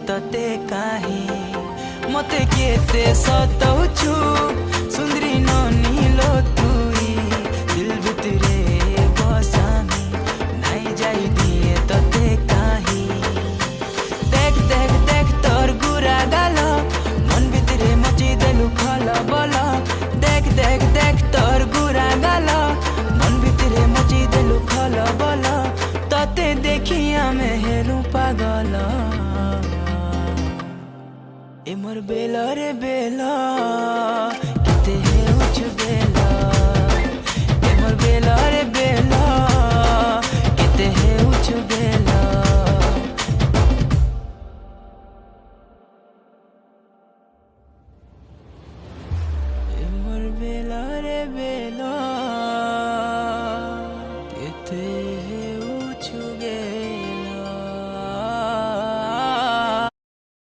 तते काहे मते केते सताउछु सुंदरी ननिलो तुई दिल भितरे बसामी नाई जाई दिए तते काहे देख देख देख तोर गुरा गाल मन भितरे मची देलु खल बल देख देख देख तोर गुरा गाल मन भितरे मची देलु खल बल तते देखी आमे हेलु पागल ए मोर बेला रे बेला किते हेउछु बेला ए मोर बेला रे